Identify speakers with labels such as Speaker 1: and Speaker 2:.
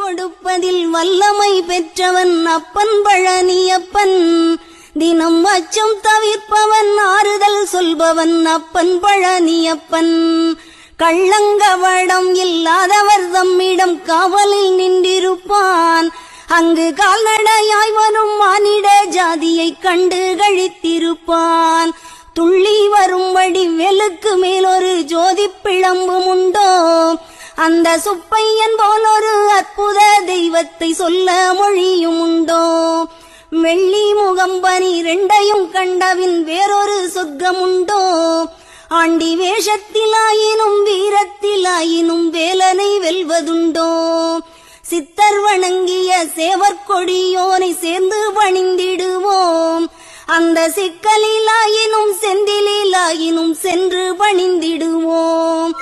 Speaker 1: கொடுப்பதில் வல்லமை பெற்றவன் அப்பன் பழனியப்பன். தினம் அச்சம் தவிர்ப்பவன் ஆறுதல் சொல்பவன் அப்பன் பழனியப்பன். கள்ளங்கவடம் இல்லாதவர் தம்மிடம் காவலில் நின்றிருப்பான். அங்கு கால்நடையாய் வரும் மானிட ஜாதியை கண்டு கழித்திருப்பான். துள்ளி வரும்படி வெளுக்கு மேலொரு ஜோதி பிழம்பும் உண்டோ? அந்த சுப்பையன் போல் ஒரு அற்புத தெய்வத்தை சொல்ல மொழியும் உண்டோ? வெள்ளி முகம் 12 கண்டவின் வேறொரு சொர்க்கம் உண்டோ? ஆண்டி வேஷத்திலாயினும் வீரத்திலாயினும் வேலனை வெல்வதுண்டோ? சித்தர் வணங்கிய சேவற்கொடியோனை சேர்ந்து பணிந்திடுவோம். அந்த சிக்கலிலாயினும் செந்திலாயினும் சென்று பணிந்திடுவோம்.